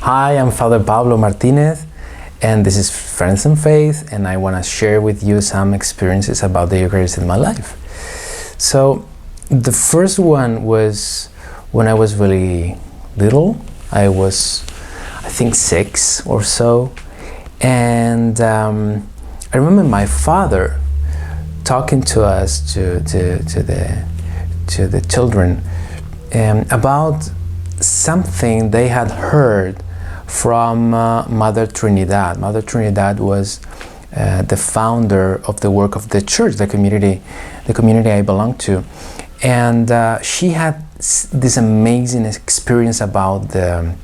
Hi, I'm Father Pablo Martinez, and this is Friends in Faith, and I want to share with you some experiences about the Eucharist in my life. So, the first one was when I was really little. I was, I think, 6 or so, and I remember my father talking to us, to the children, about something they had heard from Mother Trinidad. Mother Trinidad was the founder of the work of the church, the community I belong to, and she had this amazing experience about the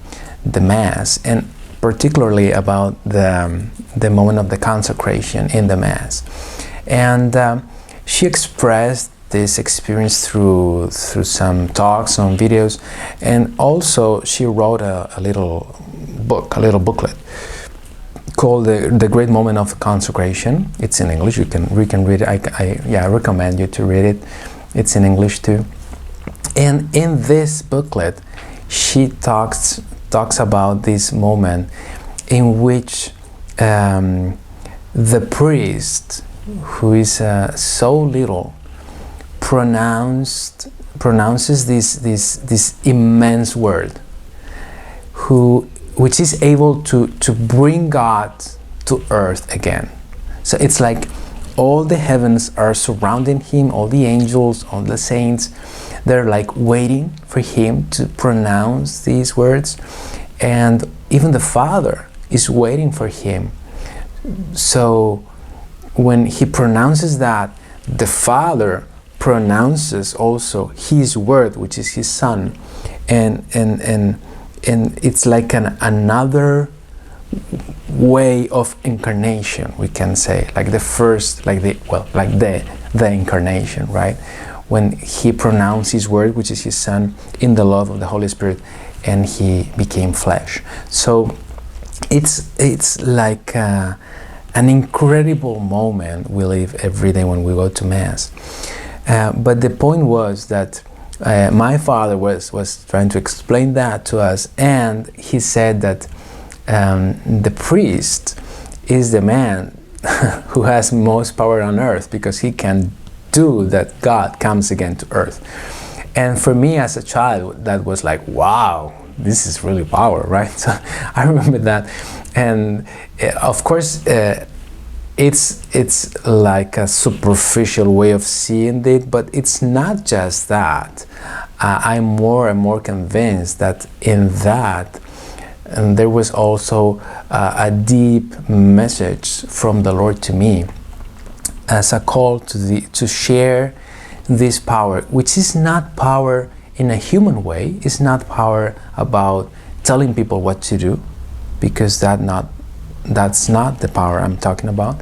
Mass, and particularly about the moment of the consecration in the Mass. And she expressed this experience through some talks, some videos, and also she wrote a little booklet called the Great Moment of Consecration. It's in English. We can read it. I recommend you to read it. It's in English too. And in this booklet, she talks about this moment in which the priest, who is so little, pronounces this immense word, which is able to bring God to earth again. So it's like all the heavens are surrounding him, all the angels, all the saints, they're like waiting for him to pronounce these words, and even the Father is waiting for him. So when he pronounces that, the Father pronounces also his word, which is his Son, and it's like another way of incarnation, we can say, like the incarnation, right? When he pronounced his word, which is his Son, in the love of the Holy Spirit, and he became flesh. So it's like an incredible moment we live every day when we go to Mass. But the point was that my father was trying to explain that to us, and he said that the priest is the man who has most power on earth, because he can do that God comes again to earth. And for me as a child, that was like, wow, this is really power, right? So I remember that. And of course, it's like a superficial way of seeing it, but it's not just that. I'm more and more convinced that in that, and there was also a deep message from the Lord to me as a call to share this power, which is not power in a human way. It's not power about telling people what to do, because that's not the power I'm talking about.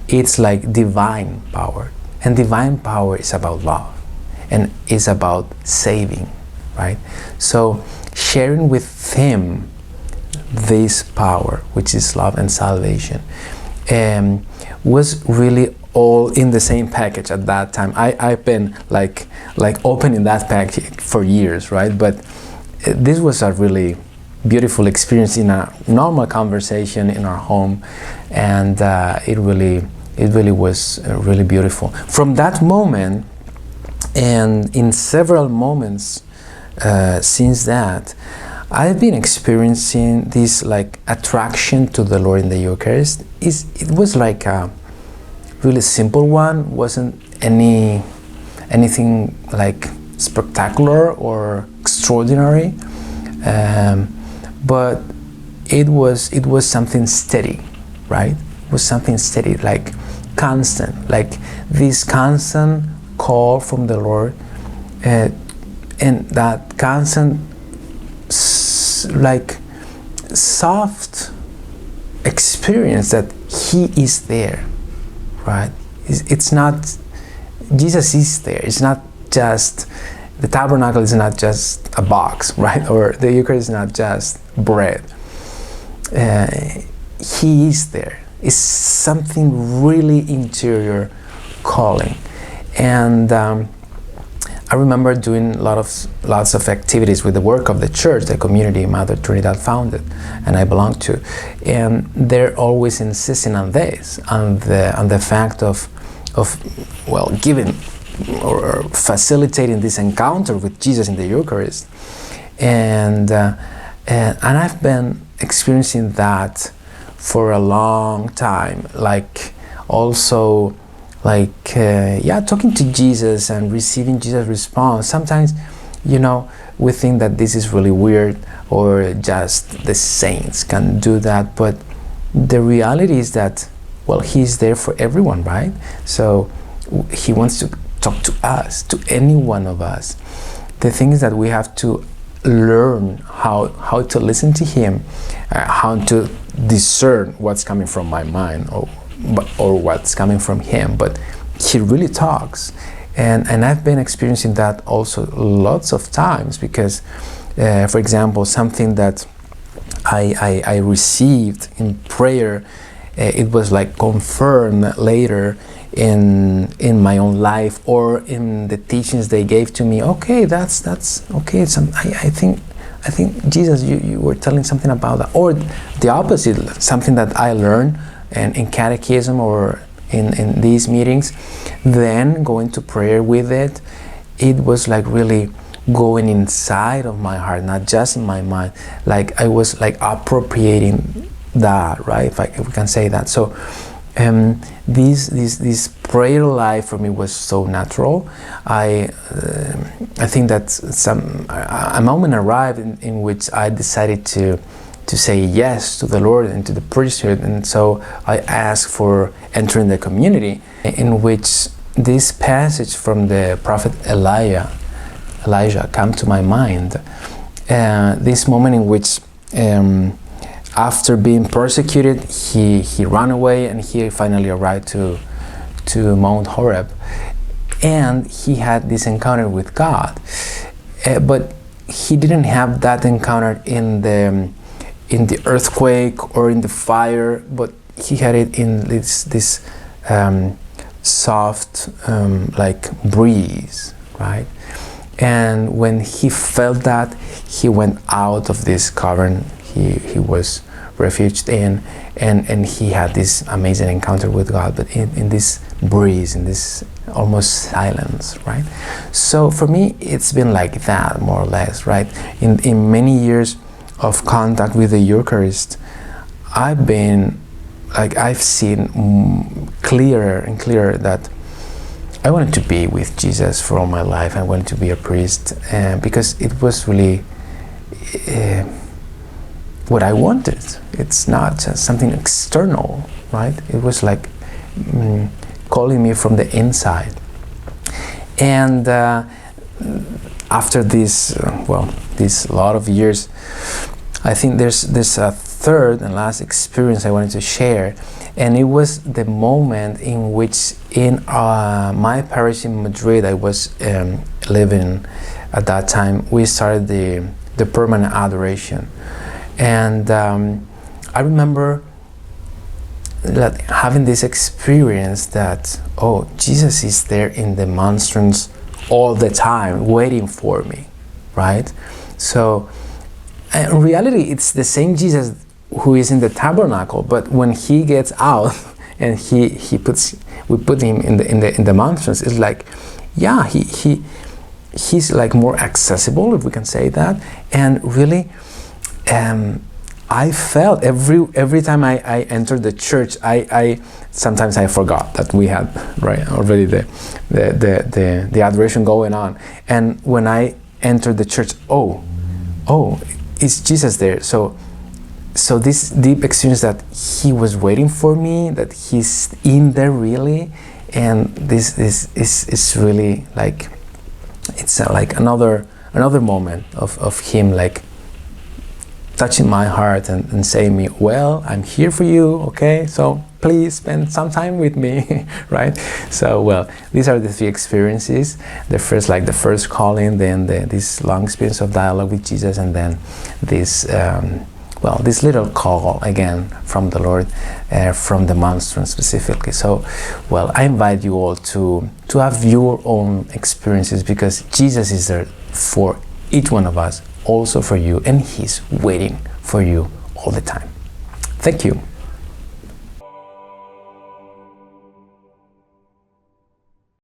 It's like divine power, and divine power is about love, and is about saving, right? So sharing with him this power, which is love and salvation, was really all in the same package at that time. I've been like opening that package for years, right? But this was a really beautiful experience in a normal conversation in our home, and it really was really beautiful. From that moment, and in several moments since that, I've been experiencing this like attraction to the Lord in the Eucharist. It was like a really simple one, wasn't anything like spectacular or extraordinary, but it was something steady, right? It was something steady, like constant, like this constant call from the Lord, and that constant like soft experience that he is there, right? It's not, Jesus is there. It's not just, the tabernacle is not just a box, right? Or the Eucharist is not just bread. He is there. It's something really interior calling. And I remember doing lots of activities with the work of the church, the community Mother Trinidad founded, and I belong to, and they're always insisting on this, on the fact of giving or facilitating this encounter with Jesus in the Eucharist, and I've been experiencing that for a long time, talking to Jesus and receiving Jesus' response. Sometimes, we think that this is really weird, or just the saints can do that, but the reality is that, He's there for everyone, right? So He wants to talk to us, to any one of us. The thing is that we have to learn how to listen to Him, how to discern what's coming from my mind or what's coming from Him. But He really talks, and I've been experiencing that also lots of times, because for example, something that I received in prayer, it was like confirmed later in my own life, or in the teachings they gave to me. Okay, that's okay. I think Jesus, you were telling something about that, or the opposite, something that I learned and in catechism or in these meetings, then going to prayer with it. It was like really going inside of my heart, not just in my mind. Like I was like appropriating that, right? If we can say that. So this prayer life for me was so natural. I think that a moment arrived in which I decided to say yes to the Lord and to the priesthood, and so I asked for entering the community, in which this passage from the prophet Elijah came to my mind. This moment in which after being persecuted, he ran away, and he finally arrived to Mount Horeb, and he had this encounter with God. But he didn't have that encounter in the earthquake or in the fire, but he had it in this soft like breeze, right? And when he felt that, he went out of this cavern he was refuged in, and he had this amazing encounter with God, but in this breeze, in this almost silence, right? So for me, it's been like that, more or less, right? In many years of contact with the Eucharist, I've seen clearer and clearer that I wanted to be with Jesus for all my life. I wanted to be a priest, because it was really what I wanted. It's not just something external, right? It was like calling me from the inside. And after this lot of years, I think there's a third and last experience I wanted to share, and it was the moment in which in my parish in Madrid, I was living at that time, we started the permanent adoration. And I remember that having this experience that, oh, Jesus is there in the monstrance all the time, waiting for me, right? So in reality, it's the same Jesus who is in the tabernacle, but when he gets out and we put him in the monstrance, it's like, yeah, he's like more accessible, if we can say that. And really, I felt every time I entered the church, I sometimes I forgot that we had already the adoration going on, and when I entered the church, oh, is Jesus there? So this deep experience that he was waiting for me, that he's in there really, and this is really like, it's like another moment of him like touching my heart and saying me, well, I'm here for you, okay? So please spend some time with me, right? So, well, these are the three experiences. The first calling, then this long experience of dialogue with Jesus, and then this well, this little call again from the Lord, from the monstrance specifically. So, well, I invite you all to have your own experiences, because Jesus is there for each one of us, also for you, and He's waiting for you all the time. Thank you.